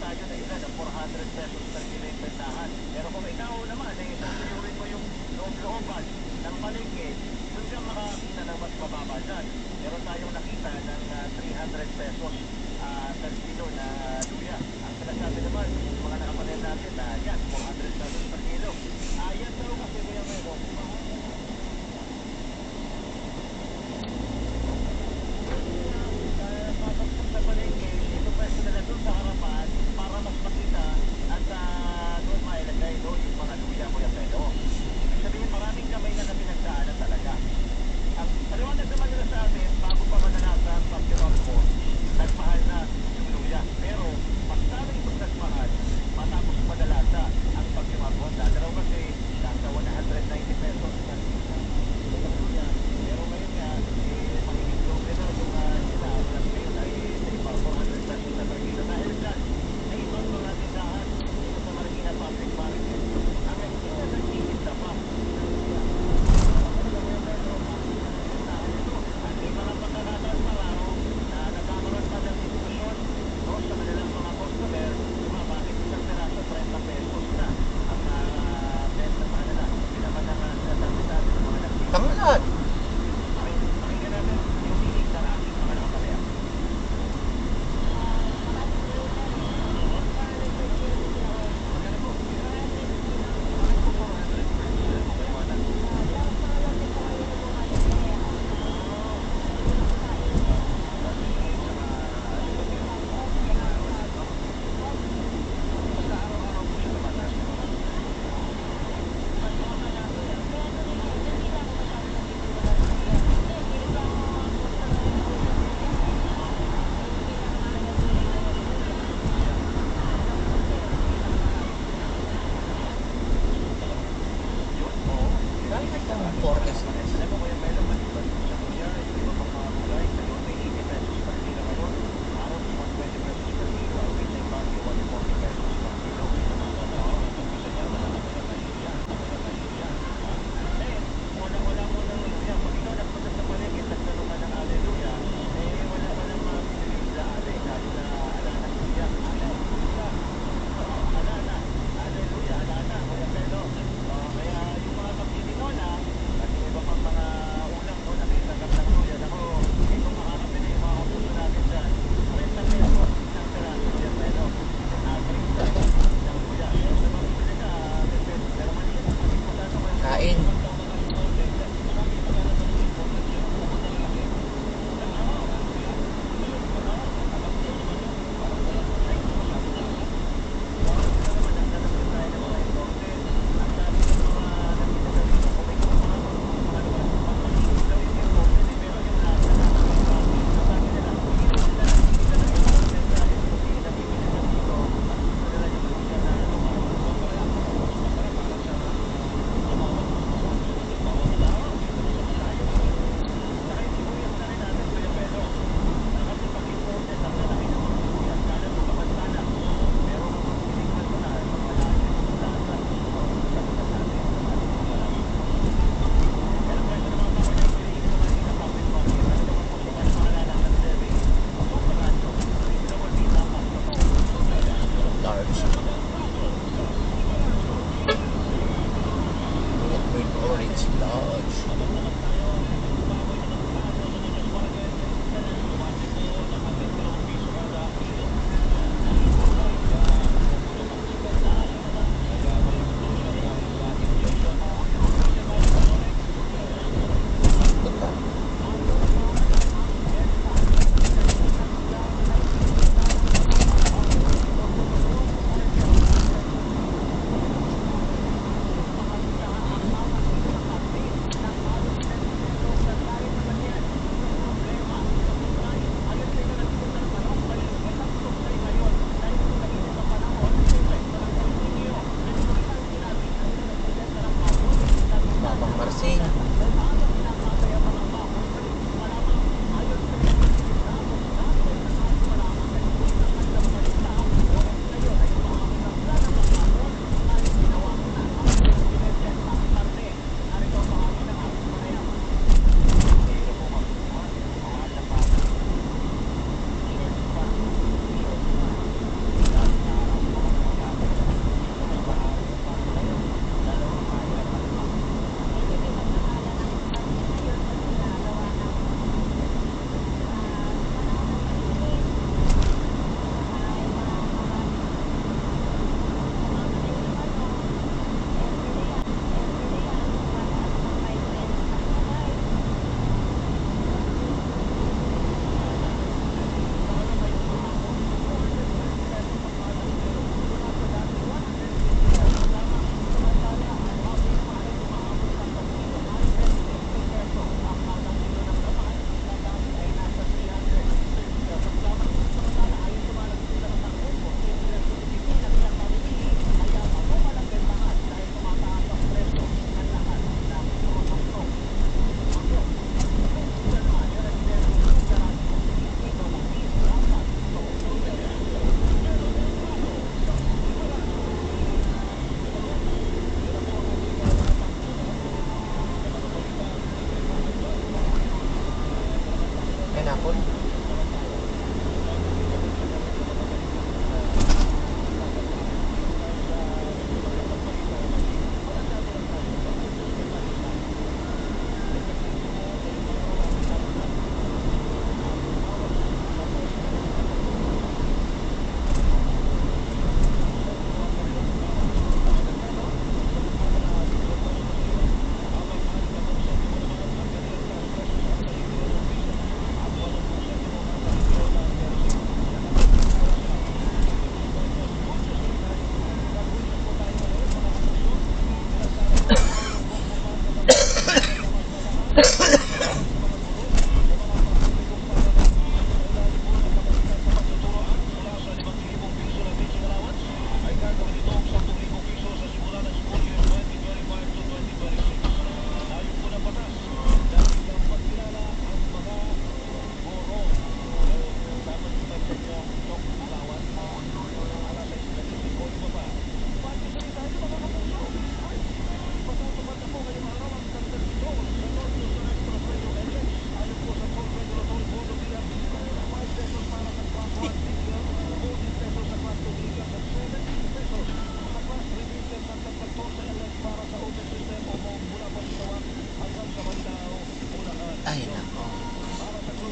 tayo na ilan ng 400 pesos per kilo yung bentahan. Pero kung ikaw naman, susuyurin mo yung loob-looban ng palengke, doon ka makakita ng mas mababa dyan. Meron tayong nakita ng 300 pesos per kilo na luya. Ang sinasabi naman, yung mga nakapanin natin na yan, 400 pesos per kilo. Yan daw kasi kuya Melo, papagpag sa palengke, ito pwesto nila doon sa harapan para mas makita at doon mailagay doon yung mga luya kuya Melo. Ibig sabihin, maraming kamay na pinagdaanan talaga. Ang paliwanag naman nila sa atin, bago pa manalasa ang pagkirol mo, nagmahal na yung luya. Pero, mas lalong itong nagmahal, matapos manalasa ang pagkirol mo. Dadalaw kasi nasa 190 pesos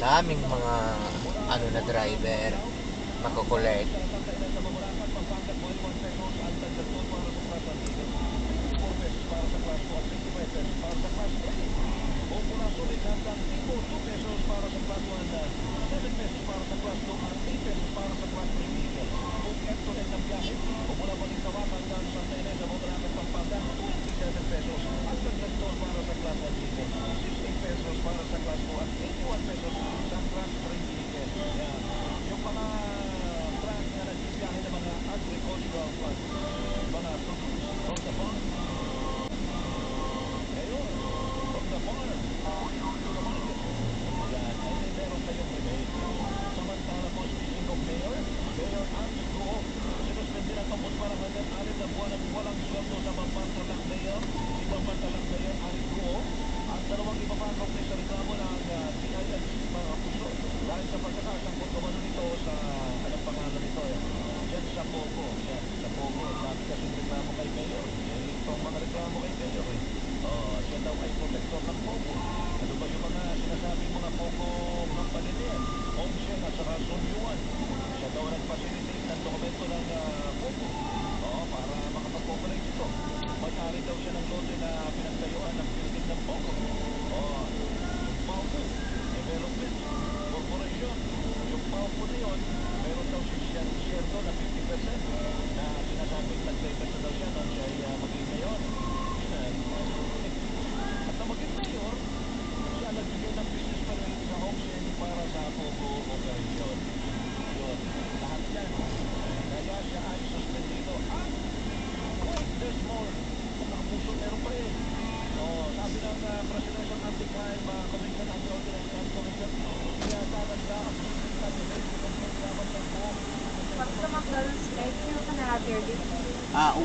daming mga ano na driver mako-collect.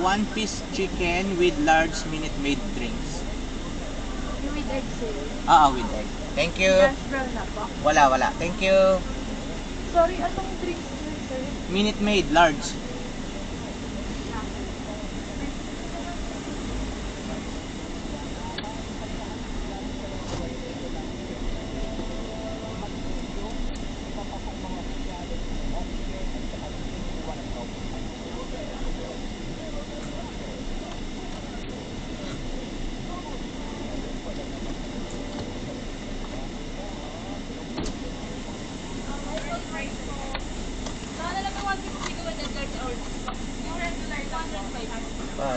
One piece chicken with large Minute Maid drinks. With egg, sir. With egg. Thank you. Hash brown na po. Wala. Thank you. Sorry, anong drinks yun, sir? Minute Maid large.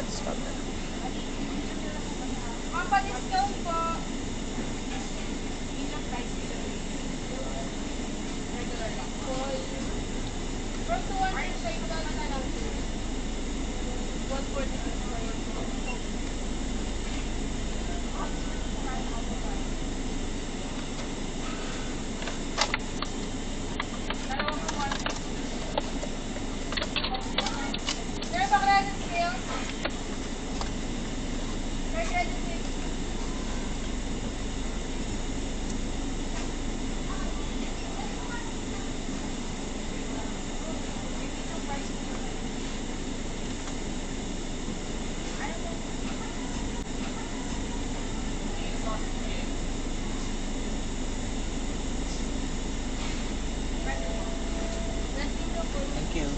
Stop that. Mapa-discount po. Regular lang. From 200 na lang. 146 po yun. Sir, bakit kayo? Thank you.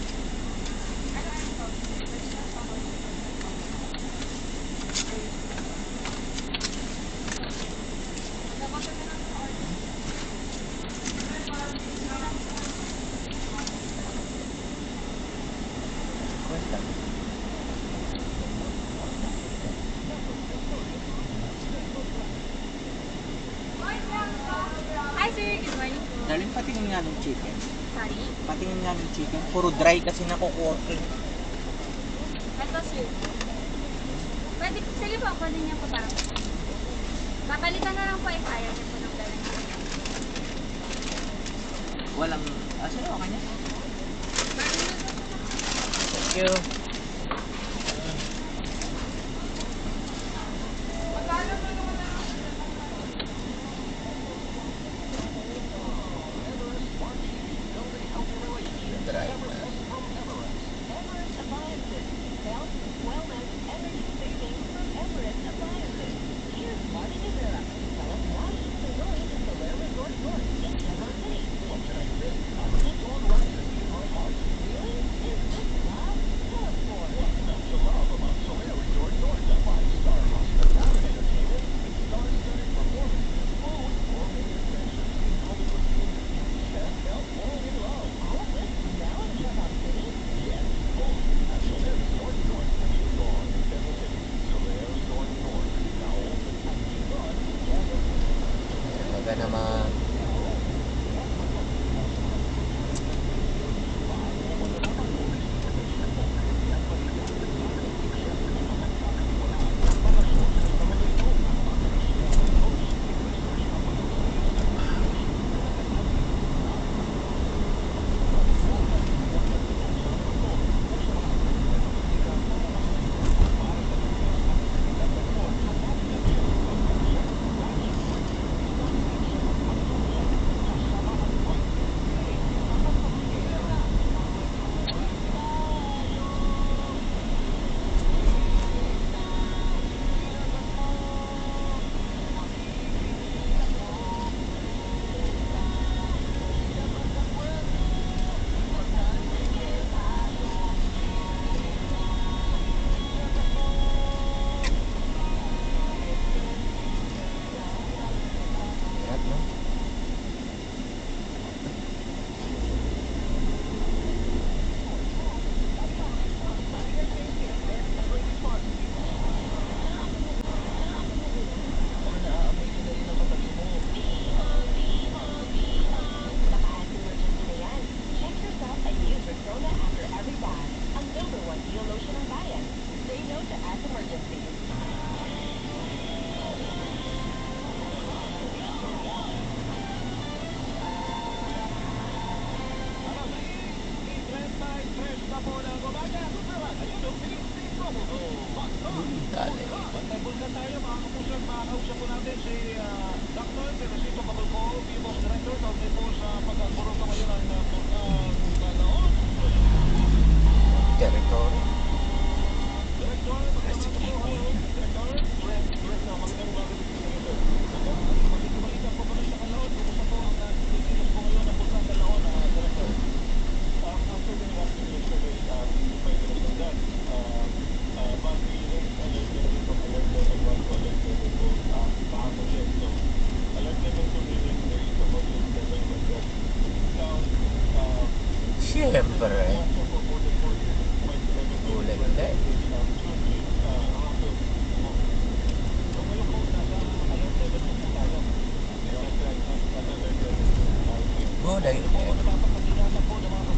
Hi sir, good morning po. Darling, patingin nga ng chicken. Sorry? Patingin nga ng chicken. Puro dry kasi nakukuha ko. Ito sir. Pwede, sige po, pwede niya po parang. Papalitan na lang po if ayaw niya po ng dalang. Walang... sino ka kanya? Thank you. Dali. Bantay Bulkan tayo, mga kapusan, makakausap po natin si Dr. Teresito Babalco, People's Director, kaugnay po sa pag-aguro ka ngayon ng Banaon. Territory. Director, magandang po. Hello, Director. Director, magandang umaga din po ngayon. Magkikibalikan po kami sa Kalaon. Kumusta po ang kikilos po ngayon ng Bulkan Kalaon, Director? After the last yesterday, may nagdagdag. Bali, alert level from alert level 1 to alert level 2 kahapon din. So, alert level 2 meaning there is a moderate level but that down Siyempre. also for more than 4 years. Kulay hindi. So, ngayon po, nasa alert level 2 po tayo. At alert level 2 tayo. Kulay hindi. Dapat mag-ingatan po ng mga